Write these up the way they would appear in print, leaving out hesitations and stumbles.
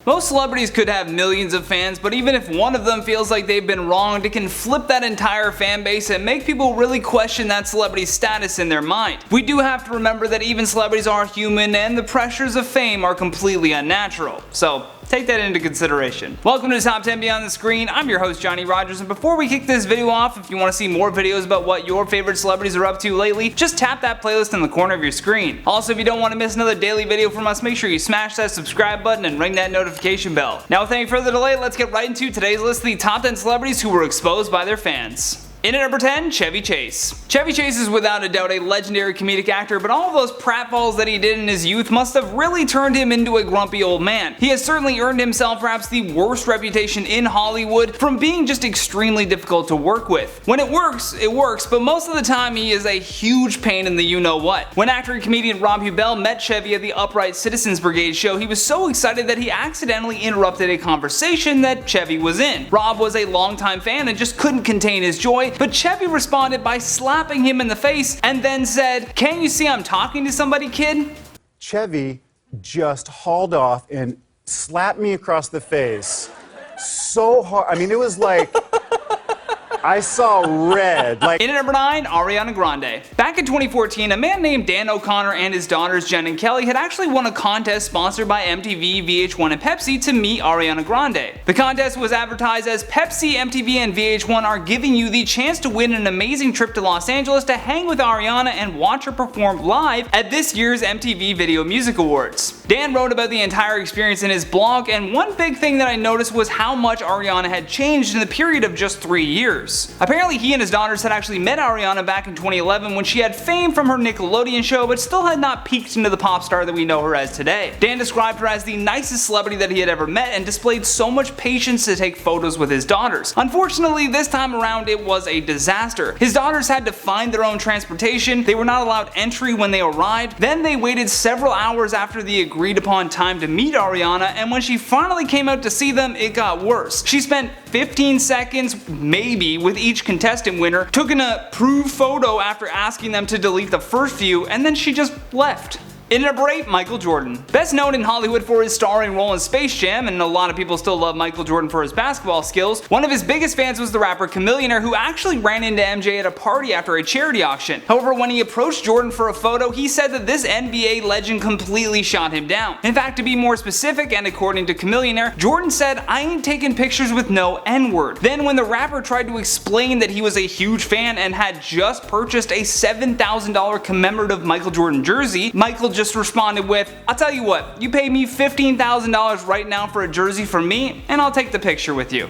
Most celebrities could have millions of fans, but even if one of them feels like they've been wronged, it can flip that entire fan base and make people really question that celebrity's status in their mind. We do have to remember that even celebrities are human and the pressures of fame are completely unnatural. So take that into consideration. Welcome to Top 10 Beyond the Screen. I'm your host Johnny Rogers, and before we kick this video off, if you want to see more videos about what your favorite celebrities are up to lately, just tap that playlist in the corner of your screen. Also, if you don't want to miss another daily video from us, make sure you smash that subscribe button and ring that notification bell. Now with any further delay, let's get right into today's list of the top 10 celebrities who were exposed by their fans. In at number 10, Chevy Chase. Chevy Chase is without a doubt a legendary comedic actor, but all of those pratfalls that he did in his youth must have really turned him into a grumpy old man. He has certainly earned himself perhaps the worst reputation in Hollywood from being just extremely difficult to work with. When it works, but most of the time he is a huge pain in the you-know-what. When actor and comedian Rob Huebel met Chevy at the Upright Citizens Brigade show, he was so excited that he accidentally interrupted a conversation that Chevy was in. Rob was a longtime fan and just couldn't contain his joy, but Chevy responded by slapping him in the face and then said, "Can't you see I'm talking to somebody, kid?" Chevy just hauled off and slapped me across the face so hard. I mean, it was like I saw red. In at number 9, Ariana Grande. Back in 2014, a man named Dan O'Connor and his daughters Jen and Kelly had actually won a contest sponsored by MTV, VH1, and Pepsi to meet Ariana Grande. The contest was advertised as Pepsi, MTV, and VH1 are giving you the chance to win an amazing trip to Los Angeles to hang with Ariana and watch her perform live at this year's MTV Video Music Awards. Dan wrote about the entire experience in his blog, and one big thing that I noticed was how much Ariana had changed in the period of just 3 years. Apparently he and his daughters had actually met Ariana back in 2011 when she had fame from her Nickelodeon show but still had not peaked into the pop star that we know her as today. Dan described her as the nicest celebrity that he had ever met and displayed so much patience to take photos with his daughters. Unfortunately, this time around it was a disaster. His daughters had to find their own transportation, they were not allowed entry when they arrived, then they waited several hours after the agreed upon time to meet Ariana, and when she finally came out to see them, it got worse. She spent 15 seconds, maybe, with each contestant winner, took an approved photo after asking them to delete the first few, and then she just left. In at number 8, Michael Jordan. Best known in Hollywood for his starring role in Space Jam, and a lot of people still love Michael Jordan for his basketball skills, one of his biggest fans was the rapper Chamillionaire, who actually ran into MJ at a party after a charity auction. However, when he approached Jordan for a photo, he said that this NBA legend completely shot him down. In fact, to be more specific, and according to Chamillionaire, Jordan said, "I ain't taking pictures with no N-word." Then when the rapper tried to explain that he was a huge fan and had just purchased a $7,000 commemorative Michael Jordan jersey, Michael just responded with, "I'll tell you what, you pay me $15,000 right now for a jersey from me, and I'll take the picture with you."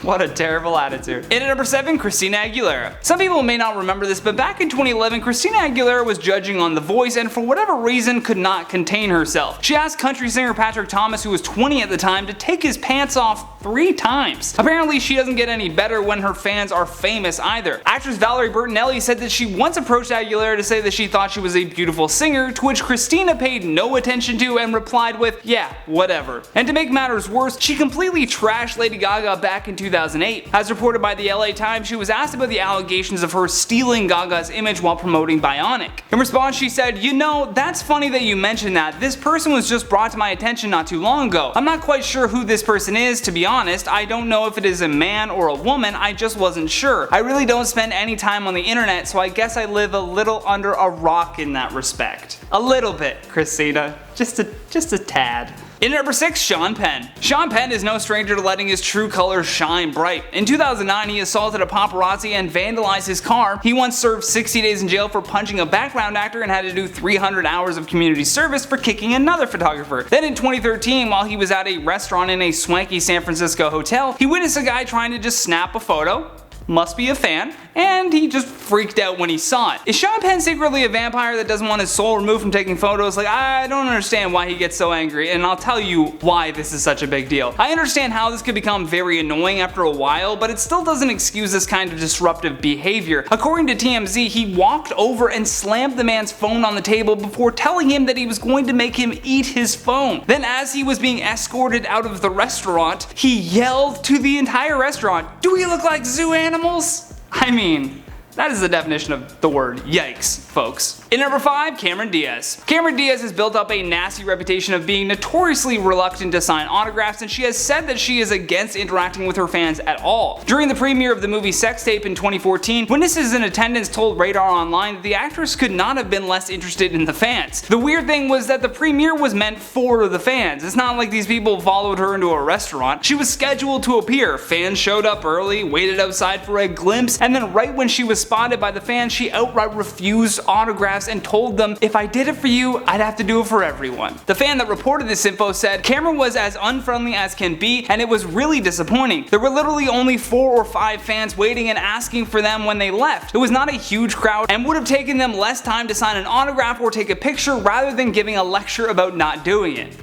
What a terrible attitude. In at number 7, Christina Aguilera. Some people may not remember this, but back in 2011, Christina Aguilera was judging on The Voice and for whatever reason could not contain herself. She asked country singer Patrick Thomas, who was 20 at the time, to take his pants off 3 times. Apparently she doesn't get any better when her fans are famous either. Actress Valerie Bertinelli said that she once approached Aguilera to say that she thought she was a beautiful singer, to which Christina paid no attention to and replied with, "Yeah, whatever." And to make matters worse, she completely trashed Lady Gaga back in 2008. As reported by the LA Times, she was asked about the allegations of her stealing Gaga's image while promoting Bionic. In response, she said, "You know, that's funny that you mentioned that. This person was just brought to my attention not too long ago. I'm not quite sure who this person is, to be honest. I don't know if it is a man or a woman, I just wasn't sure. I really don't spend any time on the internet, so I guess I live a little under a rock in that respect." A little bit, Christina. Just a tad. In at number 6, Sean Penn. Sean Penn is no stranger to letting his true colors shine bright. In 2009, he assaulted a paparazzi and vandalized his car. He once served 60 days in jail for punching a background actor and had to do 300 hours of community service for kicking another photographer. Then in 2013, while he was at a restaurant in a swanky San Francisco hotel, he witnessed a guy trying to just snap a photo, must be a fan, and he just freaked out when he saw it. Is Sean Penn secretly a vampire that doesn't want his soul removed from taking photos? Like, I don't understand why he gets so angry, and I'll tell you why this is such a big deal. I understand how this could become very annoying after a while, but it still doesn't excuse this kind of disruptive behavior. According to TMZ, he walked over and slammed the man's phone on the table before telling him that he was going to make him eat his phone. Then as he was being escorted out of the restaurant, he yelled to the entire restaurant, "Do we look like zoo animals?" I mean, that is the definition of the word yikes, folks. In number 5, Cameron Diaz. Cameron Diaz has built up a nasty reputation of being notoriously reluctant to sign autographs, and she has said that she is against interacting with her fans at all. During the premiere of the movie Sex Tape in 2014, witnesses in attendance told Radar Online that the actress could not have been less interested in the fans. The weird thing was that the premiere was meant for the fans. It's not like these people followed her into a restaurant. She was scheduled to appear. Fans showed up early, waited outside for a glimpse, and then right when she was spotted by the fans, she outright refused autographs and told them, "If I did it for you, I'd have to do it for everyone." The fan that reported this info said, "Cameron was as unfriendly as can be, and it was really disappointing. There were literally only 4 or 5 fans waiting and asking for them when they left. It was not a huge crowd and would have taken them less time to sign an autograph or take a picture rather than giving a lecture about not doing it."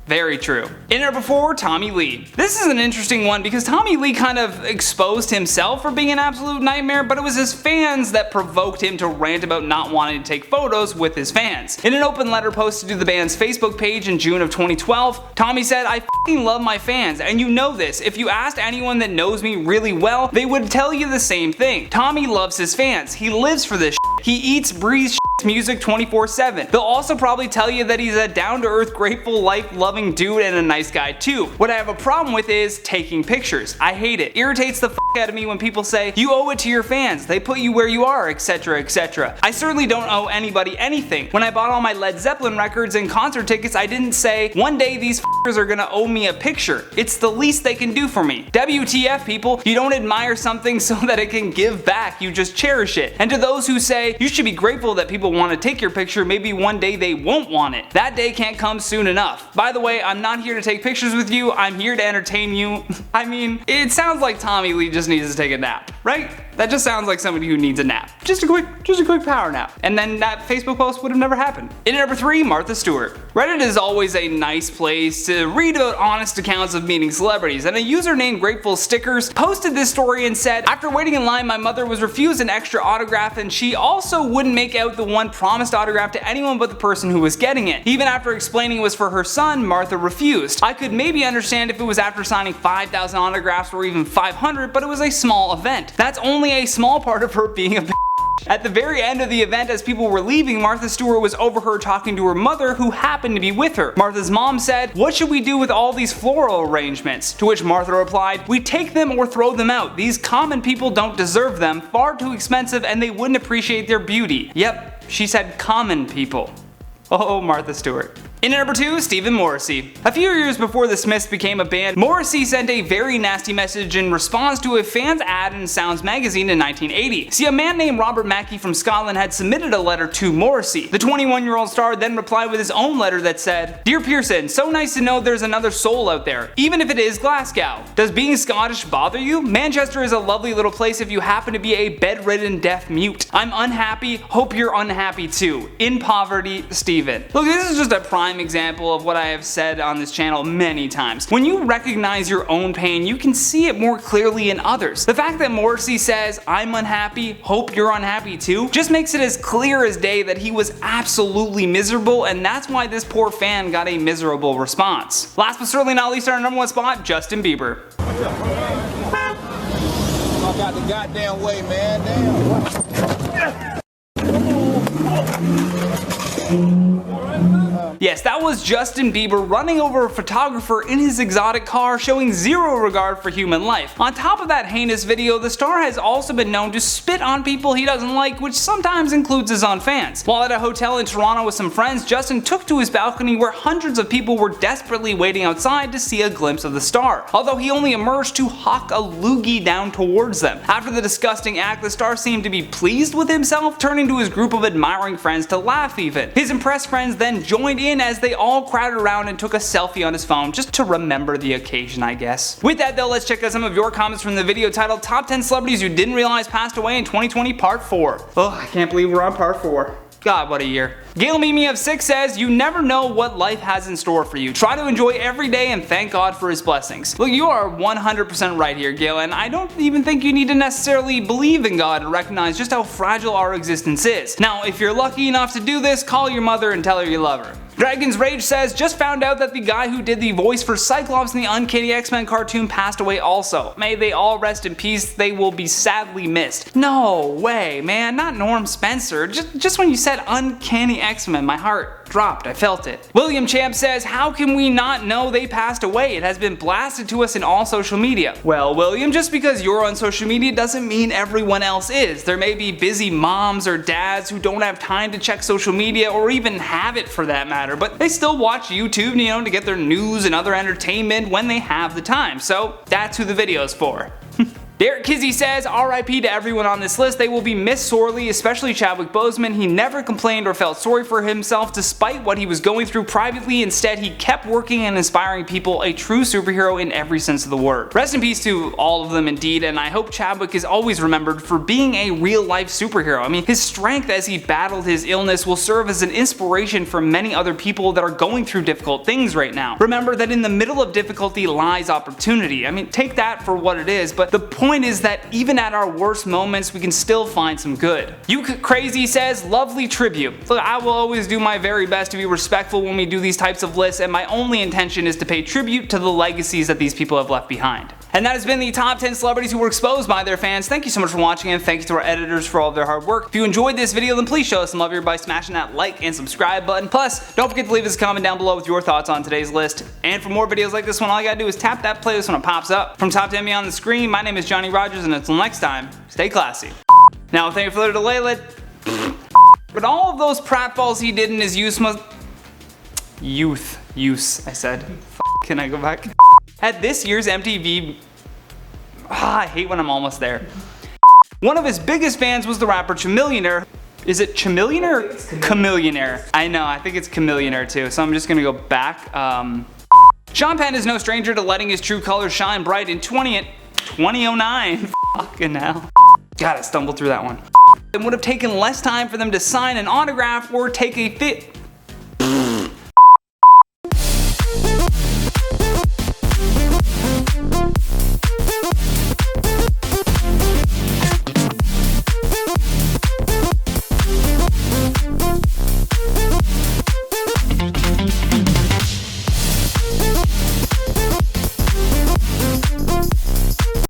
Very true. In number 4, Tommy Lee. This is an interesting one because Tommy Lee kind of exposed himself for being an absolute nightmare, but it was his fans that provoked him to rant about not wanting to take photos with his fans. In an open letter posted to the band's Facebook page in June of 2012, Tommy said, "I f***ing love my fans, and you know this. If you asked anyone that knows me really well, they would tell you the same thing. Tommy loves his fans. He lives for this shit. He eats, breathes music 24/7. They'll also probably tell you that he's a down-to-earth, grateful, life-loving dude and a nice guy too. What I have a problem with is taking pictures. I hate it. Irritates the f*** out of me when people say, you owe it to your fans, they put you where you are, etc, etc. I certainly don't owe anybody anything. When I bought all my Led Zeppelin records and concert tickets, I didn't say, one day these f***ers are gonna owe me a picture. It's the least they can do for me. WTF people, you don't admire something so that it can give back, you just cherish it. And to those who say, you should be grateful that people want to take your picture, maybe one day they won't want it. That day can't come soon enough. By the way, I'm not here to take pictures with you, I'm here to entertain you. I mean, it sounds like Tommy Lee just needs to take a nap, right? That just sounds like somebody who needs a nap. Just a quick power nap. And then that Facebook post would have never happened. In number 3, Martha Stewart. Reddit is always a nice place to read about honest accounts of meeting celebrities, and a user named Grateful Stickers posted this story and said, after waiting in line, my mother was refused an extra autograph, and she also wouldn't make out the one promised autograph to anyone but the person who was getting it. Even after explaining it was for her son, Martha refused. I could maybe understand if it was after signing 5,000 autographs or even 500, but it was a small event. That's only a small part of her being a bitch. At the very end of the event, as people were leaving, Martha Stewart was overheard talking to her mother, who happened to be with her. Martha's mom said, "What should we do with all these floral arrangements?" To which Martha replied, "We take them or throw them out. These common people don't deserve them, far too expensive, and they wouldn't appreciate their beauty." Yep, she said common people. Oh, Martha Stewart. In at number 2, Stephen Morrissey. A few years before the Smiths became a band, Morrissey sent a very nasty message in response to a fan's ad in Sounds magazine in 1980. See, a man named Robert Mackey from Scotland had submitted a letter to Morrissey. The 21-year-old star then replied with his own letter that said, "Dear Pearson, so nice to know there's another soul out there, even if it is Glasgow. Does being Scottish bother you? Manchester is a lovely little place if you happen to be a bedridden deaf mute. I'm unhappy, hope you're unhappy too. In poverty, Stephen." Look, this is just a prime example of what I have said on this channel many times. When you recognize your own pain, you can see it more clearly in others. The fact that Morrissey says, "I'm unhappy, hope you're unhappy too," just makes it as clear as day that he was absolutely miserable, and that's why this poor fan got a miserable response. Last but certainly not least, our number 1 spot, Justin Bieber. I got the goddamn way, man. Damn. Yes, that was Justin Bieber running over a photographer in his exotic car, showing zero regard for human life. On top of that heinous video, the star has also been known to spit on people he doesn't like, which sometimes includes his own fans. While at a hotel in Toronto with some friends, Justin took to his balcony where hundreds of people were desperately waiting outside to see a glimpse of the star, although he only emerged to hawk a loogie down towards them. After the disgusting act, the star seemed to be pleased with himself, turning to his group of admiring friends to laugh even. His impressed friends then joined in as they all crowded around and took a selfie on his phone just to remember the occasion, I guess. With that though, let's check out some of your comments from the video titled Top 10 Celebrities You Didn't Realize Passed Away in 2020 Part 4. Oh, I can't believe we're on Part 4. God, what a year. Gail Mimi of 6 says, "You never know what life has in store for you. Try to enjoy every day and thank God for his blessings." Look, you are 100% right here, Gail, and I don't even think you need to necessarily believe in God to recognize just how fragile our existence is. Now, if you're lucky enough to do this, call your mother and tell her you love her. Dragon's Rage says, just found out that the guy who did the voice for Cyclops in the Uncanny X-Men cartoon passed away also. May they all rest in peace, they will be sadly missed. No way, man, not Norm Spencer. Just when you said Uncanny X-Men, my heart dropped, I felt it. William Champ says, how can we not know they passed away? It has been blasted to us in all social media. Well, William, just because you're on social media doesn't mean everyone else is. There may be busy moms or dads who don't have time to check social media or even have it for that matter, but they still watch YouTube, to get their news and other entertainment when they have the time. So that's who the video's for. Derek Kizzy says, RIP to everyone on this list. They will be missed sorely, especially Chadwick Boseman. He never complained or felt sorry for himself despite what he was going through privately. Instead, he kept working and inspiring people, a true superhero in every sense of the word. Rest in peace to all of them indeed, and I hope Chadwick is always remembered for being a real-life superhero. I mean, his strength as he battled his illness will serve as an inspiration for many other people that are going through difficult things right now. Remember that in the middle of difficulty lies opportunity. I mean, take that for what it is, but the point is that even at our worst moments, we can still find some good. You Crazy says, lovely tribute. Look, I will always do my very best to be respectful when we do these types of lists, and my only intention is to pay tribute to the legacies that these people have left behind. And that has been the top 10 celebrities who were exposed by their fans. Thank you so much for watching, and thank you to our editors for all of their hard work. If you enjoyed this video, then please show us some love here by smashing that like and subscribe button. Plus, don't forget to leave us a comment down below with your thoughts on today's list. And for more videos like this one, all you gotta do is tap that playlist when it pops up. From top to end on the screen, my name is Johnny Rogers, and until next time, stay classy. Now, thank you for the delay, but all of those pratfalls he did in his use, I said. Can I go back? At this year's MTV, I hate when I'm almost there. One of his biggest fans was the rapper Chamillionaire. Is it Chamillionaire or Chamillionaire? I know, I think it's Chamillionaire too, so I'm just gonna go back. Sean Penn is no stranger to letting his true colors shine bright in 2009. Fucking hell. God, I stumbled through that one. It would have taken less time for them to sign an autograph or take a fit.